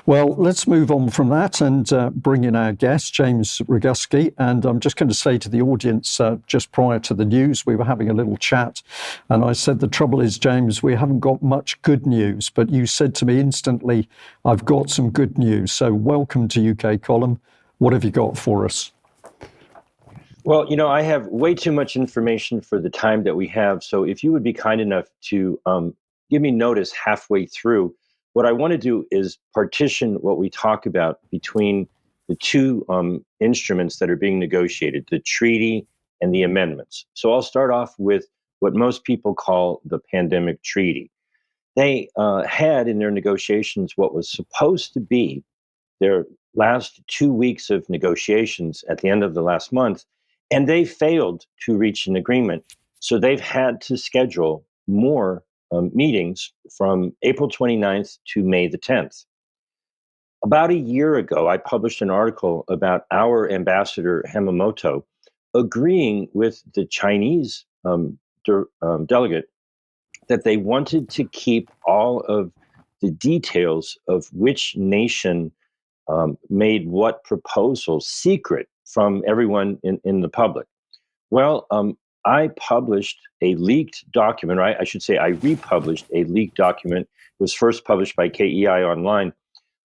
Well, let's move on from that and bring in our guest, James Roguski. And I'm just going to say to the audience, just prior to the news, we were having a little chat. And I said, the trouble is, James, we haven't got much good news. But you said to me instantly, I've got some good news. So welcome to UK Column. What have you got for us? Well, I have way too much information for the time that we have. So if you would be kind enough to give me notice halfway through, what I want to do is partition what we talk about between the two instruments that are being negotiated, the treaty and the amendments. So I'll start off with what most people call the pandemic treaty. They had in their negotiations what was supposed to be their last 2 weeks of negotiations at the end of the last month, and they failed to reach an agreement. So they've had to schedule more meetings from April 29th to May the 10th. About a year ago, I published an article about our ambassador Hamamoto agreeing with the Chinese delegate that they wanted to keep all of the details of which nation made what proposal secret from everyone in the public. Well, I published a leaked document, or I should say I republished a leaked document. It was first published by KEI Online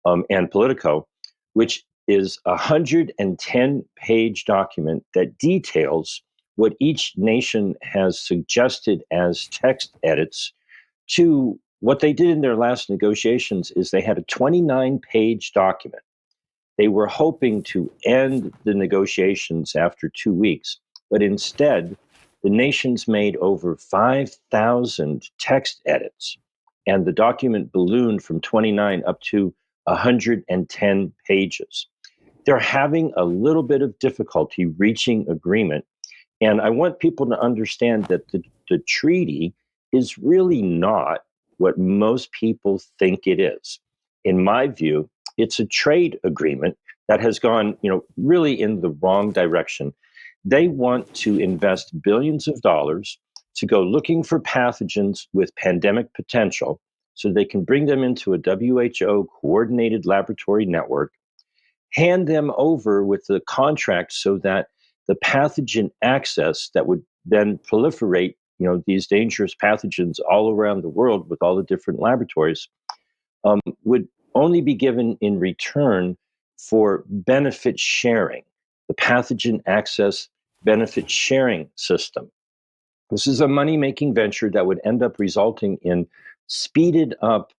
and Politico, which is a 110-page document that details what each nation has suggested as text edits to what they did in their last negotiations is they had a 29-page document. They were hoping to end the negotiations after 2 weeks, but instead, the nations made over 5,000 text edits, and the document ballooned from 29 up to 110 pages. They're having a little bit of difficulty reaching agreement, and I want people to understand that the treaty is really not what most people think it is. In my view, it's a trade agreement that has gone, really in the wrong direction. They want to invest billions of dollars to go looking for pathogens with pandemic potential so they can bring them into a WHO coordinated laboratory network, hand them over with the contract so that the pathogen access that would then proliferate, these dangerous pathogens all around the world with all the different laboratories, would only be given in return for benefit sharing, the pathogen access benefit sharing system. This is a money-making venture that would end up resulting in speeded up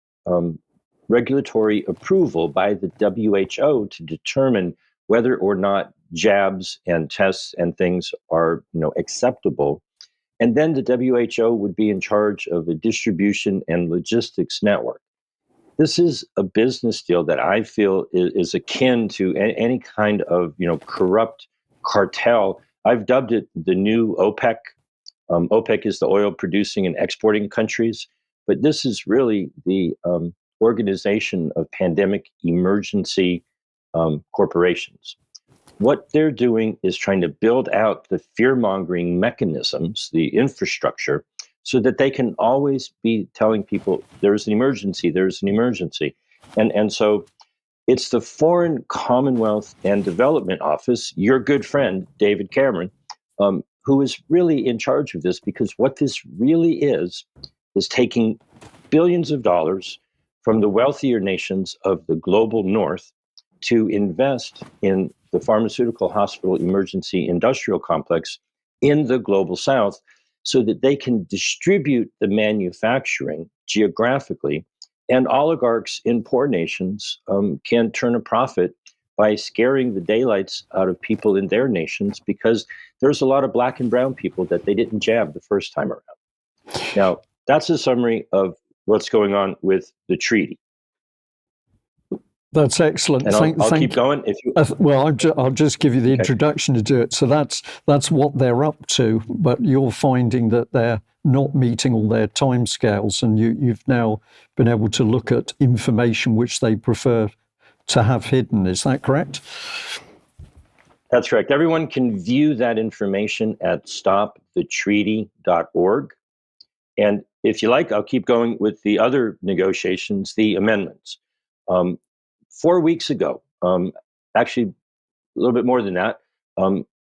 regulatory approval by the WHO to determine whether or not jabs and tests and things are, acceptable. And then the WHO would be in charge of a distribution and logistics network. This is a business deal that I feel is akin to any kind of, corrupt cartel. I've dubbed it the new OPEC. OPEC is the oil producing and exporting countries, but this is really the Organization of Pandemic Emergency Corporations. What they're doing is trying to build out the fear-mongering mechanisms, the infrastructure, so that they can always be telling people there's an emergency, there's an emergency. And so it's the Foreign Commonwealth and Development Office, your good friend, David Cameron, who is really in charge of this, because what this really is taking billions of dollars from the wealthier nations of the global north to invest in the pharmaceutical hospital emergency industrial complex in the global south so that they can distribute the manufacturing geographically, and oligarchs in poor nations can turn a profit by scaring the daylights out of people in their nations, because there's a lot of black and brown people that they didn't jab the first time around. Now, that's a summary of what's going on with the treaty. That's excellent. And I'll keep going. If you well, I'll just give you the introduction to do it. So that's what they're up to, but you're finding that they're not meeting all their timescales, and you've now been able to look at information which they prefer to have hidden. Is that correct? That's correct. Everyone can view that information at stopthetreaty.org. And if you like, I'll keep going with the other negotiations, the amendments. 4 weeks ago, actually a little bit more than that,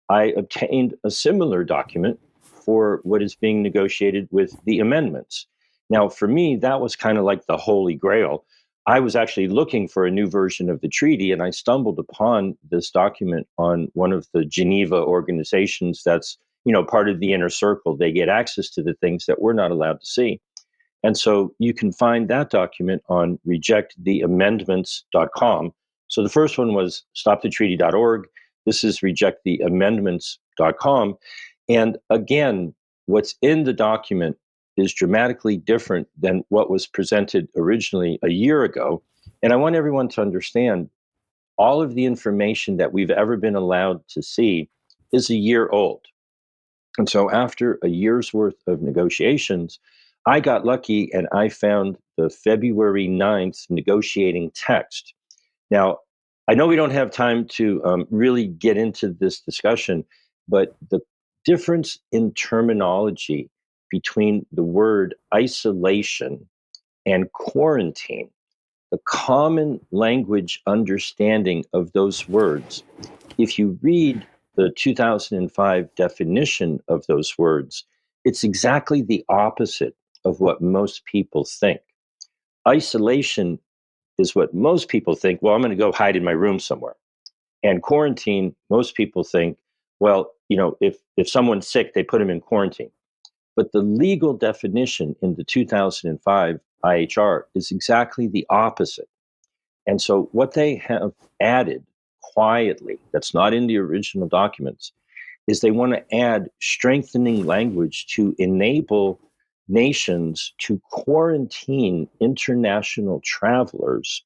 I obtained a similar document for what is being negotiated with the amendments. Now, for me, that was kind of like the holy grail. I was actually looking for a new version of the treaty, and I stumbled upon this document on one of the Geneva organizations that's, part of the inner circle. They get access to the things that we're not allowed to see. And so you can find that document on rejecttheamendments.com. So the first one was stopthetreaty.org. This is rejecttheamendments.com. And again, what's in the document is dramatically different than what was presented originally a year ago. And I want everyone to understand all of the information that we've ever been allowed to see is a year old. And so after a year's worth of negotiations, I got lucky and I found the February 9th negotiating text. Now, I know we don't have time to really get into this discussion, but the difference in terminology between the word isolation and quarantine, the common language understanding of those words, if you read the 2005 definition of those words, it's exactly the opposite of what most people think. Isolation is what most people think, well, I'm going to go hide in my room somewhere. And quarantine, most people think, well, if someone's sick, they put them in quarantine. But the legal definition in the 2005 IHR is exactly the opposite. And so what they have added quietly, that's not in the original documents, is they want to add strengthening language to enable nations to quarantine international travelers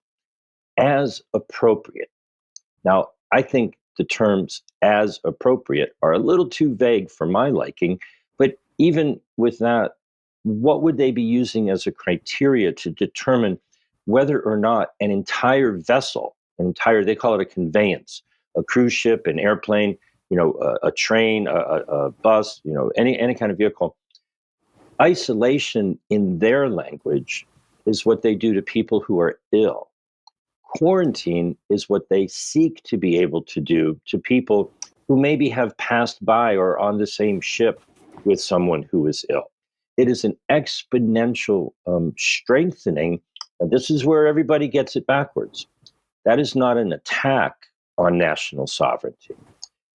as appropriate. Now, I think the terms as appropriate are a little too vague for my liking, but even with that, what would they be using as a criteria to determine whether or not an entire vessel, they call it a conveyance, a cruise ship, an airplane, a train, a bus, any kind of vehicle. Isolation in their language is what they do to people who are ill. Quarantine is what they seek to be able to do to people who maybe have passed by or on the same ship with someone who is ill. It is an exponential strengthening. And this is where everybody gets it backwards. That is not an attack on national sovereignty.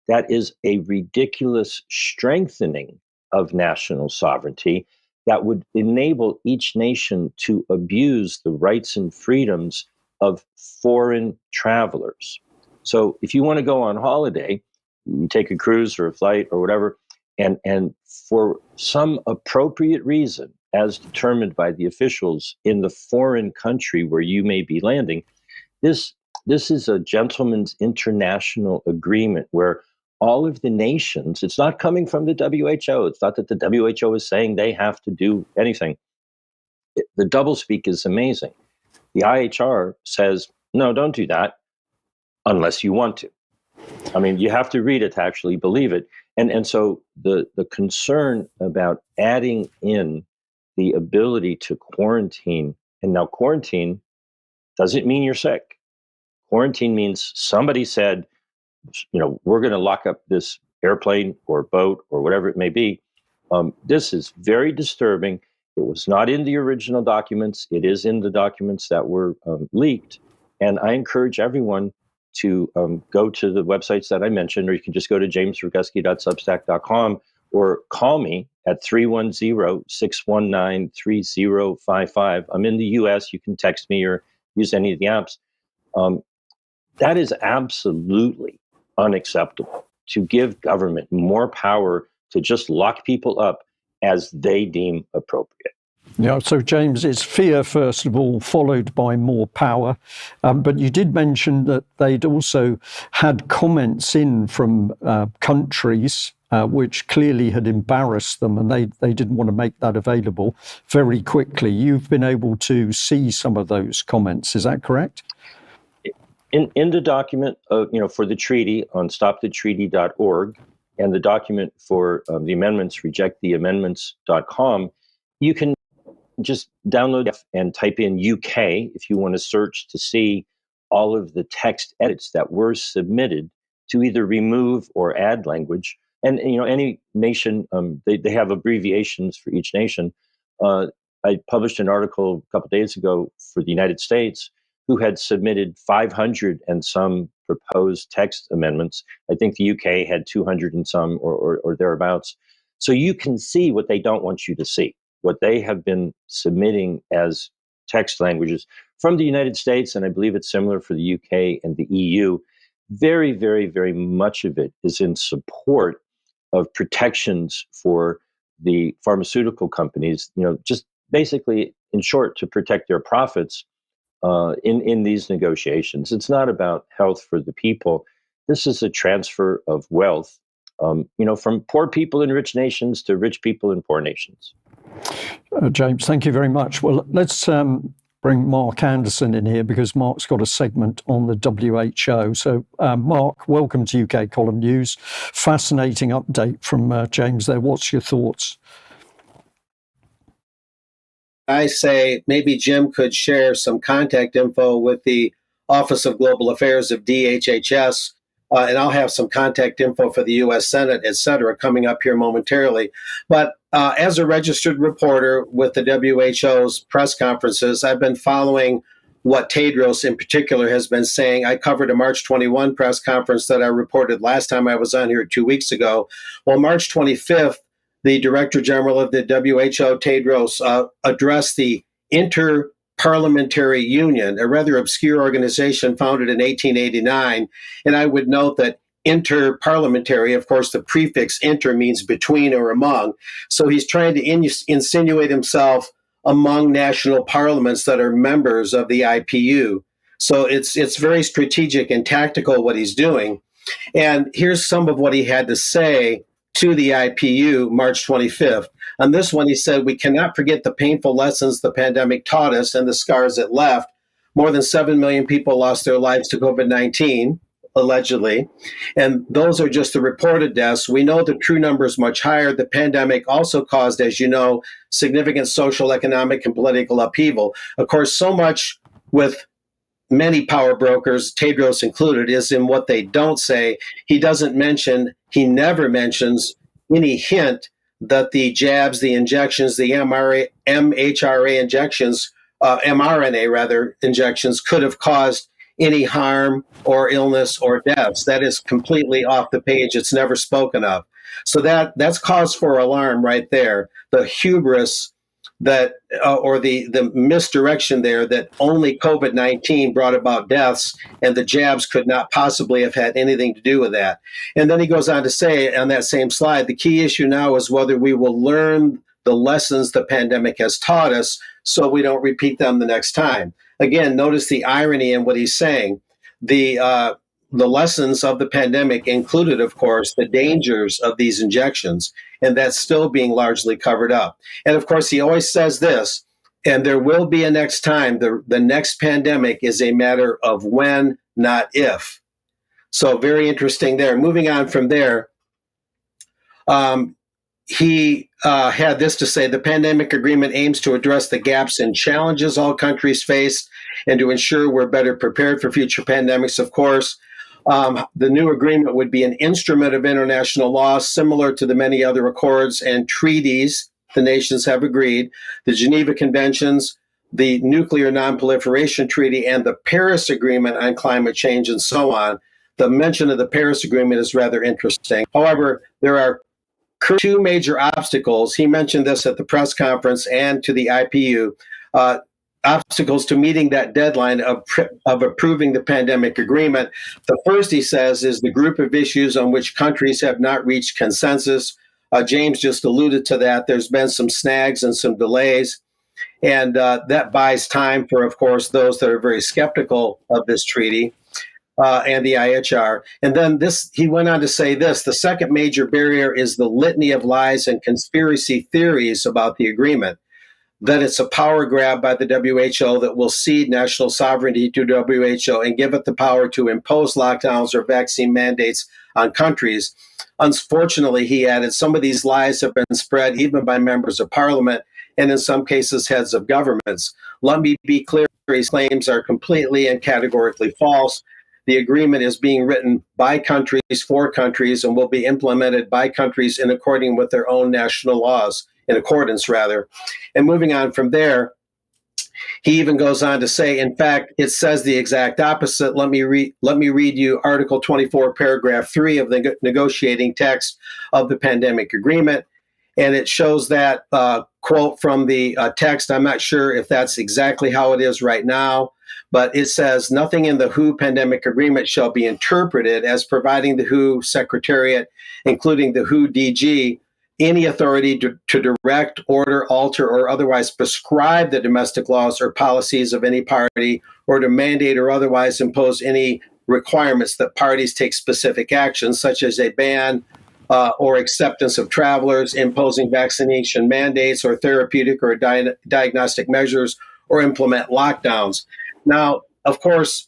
That is a ridiculous strengthening of national sovereignty that would enable each nation to abuse the rights and freedoms of foreign travelers. So if you want to go on holiday, you take a cruise or a flight or whatever, and for some appropriate reason, as determined by the officials in the foreign country where you may be landing, this is a gentleman's international agreement where all of the nations, it's not coming from the WHO. It's not that the WHO is saying they have to do anything. The doublespeak is amazing. The IHR says, no, don't do that unless you want to. I mean, you have to read it to actually believe it. And so the concern about adding in the ability to quarantine, and now quarantine doesn't mean you're sick. Quarantine means somebody said, we're going to lock up this airplane or boat or whatever it may be. This is very disturbing. It was not in the original documents. It is in the documents that were leaked. And I encourage everyone to go to the websites that I mentioned, or you can just go to jamesroguski.substack.com or call me at 310-619-3055. I'm in the US. You can text me or use any of the apps. That is absolutely unacceptable, to give government more power to just lock people up as they deem appropriate. Yeah, so James, it's fear, first of all, followed by more power. But you did mention that they'd also had comments in from countries which clearly had embarrassed them, and they didn't want to make that available very quickly. You've been able to see some of those comments, is that correct? In the document, for the treaty on stopthetreaty.org and the document for the amendments, rejecttheamendments.com, you can just download and type in UK if you want to search to see all of the text edits that were submitted to either remove or add language. And any nation, they have abbreviations for each nation. I published an article a couple of days ago for the United States, who had submitted 500 and some proposed text amendments. I think the UK had 200 and some or thereabouts. So you can see what they don't want you to see, what they have been submitting as text languages from the United States, and I believe it's similar for the UK and the EU. Very, very, very much of it is in support of protections for the pharmaceutical companies, just basically, in short, to protect their profits in these negotiations. It's not about health for the people. This is a transfer of wealth, from poor people in rich nations to rich people in poor nations. James, thank you very much. Well, let's bring Mark Anderson in here, because Mark's got a segment on the WHO. So, Mark, welcome to UK Column News. Fascinating update from James there. What's your thoughts? I say maybe Jim could share some contact info with the Office of Global Affairs of DHHS, and I'll have some contact info for the U.S. Senate, et cetera, coming up here momentarily. But as a registered reporter with the WHO's press conferences, I've been following what Tedros in particular has been saying. I covered a March 21 press conference that I reported last time I was on here 2 weeks ago. Well, March 25th, the Director General of the WHO, Tedros, addressed the Inter-Parliamentary Union, a rather obscure organization founded in 1889. And I would note that inter-parliamentary, of course, the prefix inter means between or among. So he's trying to insinuate himself among national parliaments that are members of the IPU. So it's very strategic and tactical what he's doing. And here's some of what he had to say to the IPU March 25th. On this one, he said, "We cannot forget the painful lessons the pandemic taught us and the scars it left. More than 7 million people lost their lives to COVID-19, allegedly. And those are just the reported deaths. We know the true number is much higher. The pandemic also caused, as you know, significant social, economic, and political upheaval." Of course, so much with many power brokers, Tedros included, is in what they don't say. He never mentions any hint that the jabs, the injections, the MHRA injections, mRNA rather, injections could have caused any harm or illness or deaths. That is completely off the page. It's never spoken of. So that's cause for alarm right there. The hubris that, or the misdirection there, that only COVID-19 brought about deaths and the jabs could not possibly have had anything to do with that. And then he goes on to say on that same slide, the key issue now is whether we will learn the lessons the pandemic has taught us so we don't repeat them the next time. Again, notice the irony in what he's saying. The lessons of the pandemic included, of course, the dangers of these injections, and that's still being largely covered up. And of course, he always says this, and there will be a next time. The next pandemic is a matter of when, not if. So very interesting there. Moving on from there, he had this to say: the pandemic agreement aims to address the gaps and challenges all countries face and to ensure we're better prepared for future pandemics, of course. The new agreement would be an instrument of international law, similar to the many other accords and treaties the nations have agreed, the Geneva Conventions, the Nuclear Non-Proliferation Treaty, and the Paris Agreement on climate change, and so on. The mention of the Paris Agreement is rather interesting. However, there are two major obstacles. He mentioned this at the press conference and to the IPU. Obstacles to meeting that deadline of approving the pandemic agreement. The first, he says, is the group of issues on which countries have not reached consensus. James just alluded to that. There's been some snags and some delays, and that buys time for, of course, those that are very skeptical of this treaty and the IHR. And then he went on to say this: the second major barrier is the litany of lies and conspiracy theories about the agreement, that it's a power grab by the WHO that will cede national sovereignty to WHO and give it the power to impose lockdowns or vaccine mandates on countries. Unfortunately, he added, some of these lies have been spread even by members of parliament and in some cases heads of governments. Let me be clear claims are completely and categorically false. The agreement is being written by countries for countries and will be implemented by countries in accordance with their own national laws, And moving on from there, he even goes on to say, in fact, it says the exact opposite. Let me read you Article 24, Paragraph 3 of the negotiating text of the pandemic agreement. And it shows that quote from the text. I'm not sure if that's exactly how it is right now, but it says, nothing in the WHO pandemic agreement shall be interpreted as providing the WHO Secretariat, including the WHO DG, any authority to direct, order, alter, or otherwise prescribe the domestic laws or policies of any party, or to mandate or otherwise impose any requirements that parties take specific actions, such as a ban or acceptance of travelers, imposing vaccination mandates or therapeutic or diagnostic measures, or implement lockdowns. Now, of course,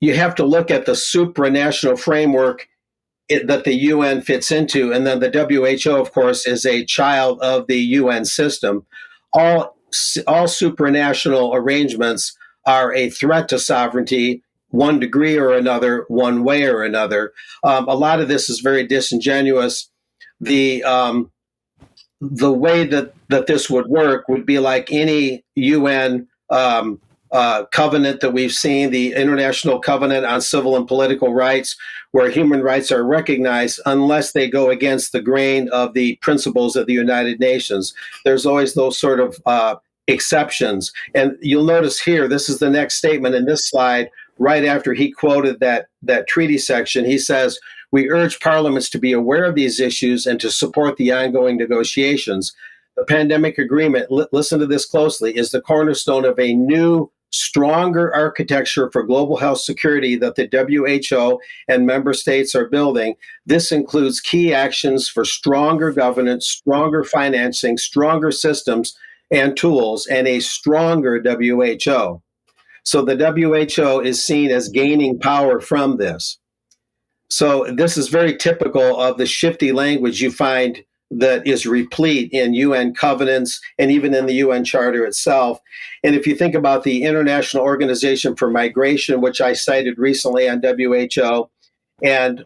you have to look at the supranational framework that the UN fits into, and then the WHO, of course, is a child of the UN system. All supranational arrangements are a threat to sovereignty, one degree or another, one way or another. A lot of this is very disingenuous. The way that this would work would be like any UN covenant that we've seen, the International Covenant on Civil and Political Rights, where human rights are recognized unless they go against the grain of the principles of the United Nations. There's always those sort of exceptions. And you'll notice here, this is the next statement in this slide, right after he quoted that treaty section. He says, we urge parliaments to be aware of these issues and to support the ongoing negotiations. The pandemic agreement, listen to this closely, is the cornerstone of a new, stronger architecture for global health security that the WHO and member states are building. This includes key actions for stronger governance, stronger financing, stronger systems and tools, and a stronger WHO. So the WHO is seen as gaining power from this. So this is very typical of the shifty language you find that is replete in UN covenants and even in the UN Charter itself. And if you think about the International Organization for Migration, which I cited recently on WHO, and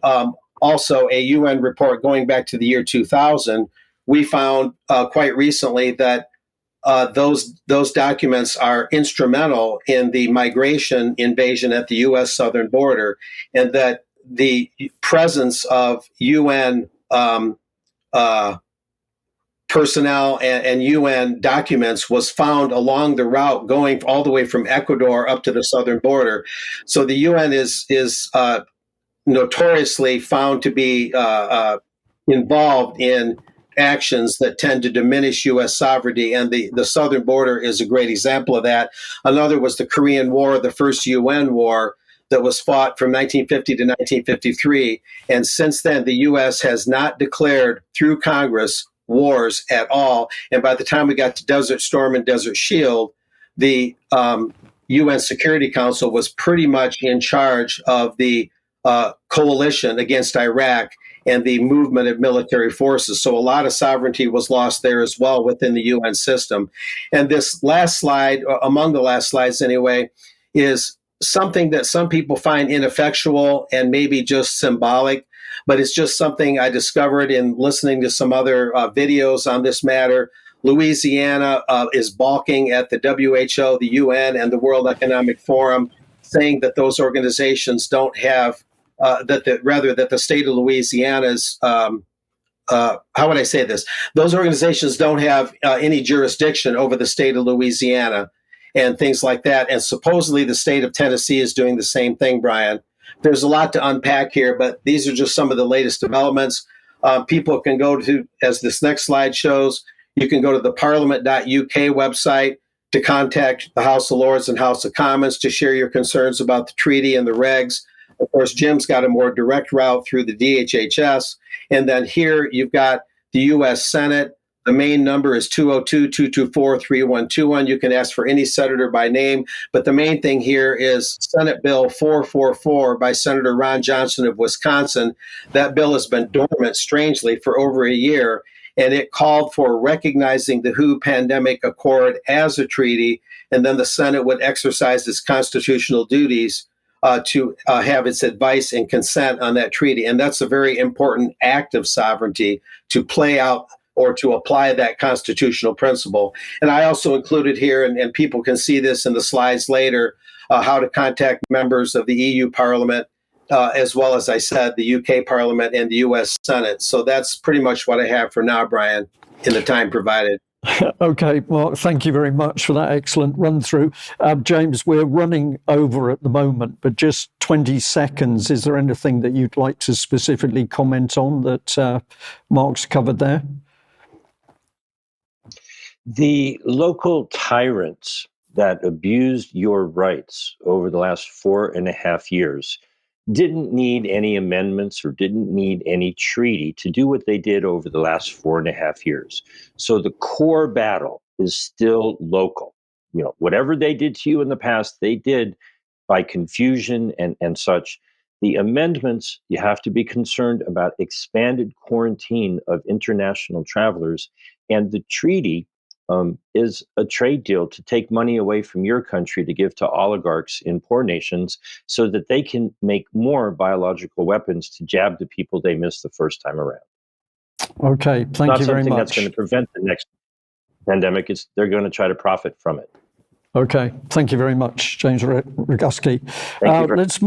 also a UN report going back to the year 2000, we found quite recently that those documents are instrumental in the migration invasion at the U.S. southern border, and that the presence of UN personnel and UN documents was found along the route going all the way from Ecuador up to the southern border. So the UN is notoriously found to be involved in actions that tend to diminish U.S. sovereignty, and the southern border is a great example of that. Another was the Korean War, the first UN war that was fought from 1950 to 1953. And since then, the U.S. has not declared through Congress wars at all. And by the time we got to Desert Storm and Desert Shield, the UN Security Council was pretty much in charge of the coalition against Iraq and the movement of military forces. So a lot of sovereignty was lost there as well within the UN system. And this last slide, among the last slides anyway, is something that some people find ineffectual and maybe just symbolic, but it's just something I discovered in listening to some other videos on this matter. Louisiana is balking at the WHO, the UN, and the World Economic Forum, saying that those organizations don't have, that the state of Louisiana's, how would I say this? Those organizations don't have any jurisdiction over the state of Louisiana and things like that. And supposedly the state of Tennessee is doing the same thing, Brian. There's a lot to unpack here, but these are just some of the latest developments. People can go to, as this next slide shows, you can go to the parliament.uk website to contact the House of Lords and House of Commons to share your concerns about the treaty and the regs. Of course, Jim's got a more direct route through the DHHS. And then here you've got the U.S. Senate. The main number is 202-224-3121. You can ask for any senator by name. But the main thing here is Senate Bill 444 by Senator Ron Johnson of Wisconsin. That bill has been dormant, strangely, for over a year. and it called for recognizing the WHO Pandemic Accord as a treaty, and then the Senate would exercise its constitutional duties to have its advice and consent on that treaty. And that's a very important act of sovereignty to play out or to apply that constitutional principle. And I also included here, and people can see this in the slides later, how to contact members of the EU Parliament, as well as I said, the UK Parliament and the US Senate. So that's pretty much what I have for now, Brian, in the time provided. Okay, Mark, thank you very much for that excellent run through. James, we're running over at the moment, but just 20 seconds. Is there anything that you'd like to specifically comment on that Mark's covered there? The local tyrants that abused your rights over the last 4.5 years didn't need any amendments or didn't need any treaty to do what they did over the last 4.5 years. So the core battle is still local. You know, whatever they did to you in the past, they did by confusion and such. The amendments, you have to be concerned about expanded quarantine of international travelers, and the treaty is a trade deal to take money away from your country to give to oligarchs in poor nations so that they can make more biological weapons to jab the people they missed the first time around. Okay, thank you very much. Not something that's going to prevent the next pandemic. They're going to try to profit from it. Okay, thank you very much, James Roguski. Thank you. Let's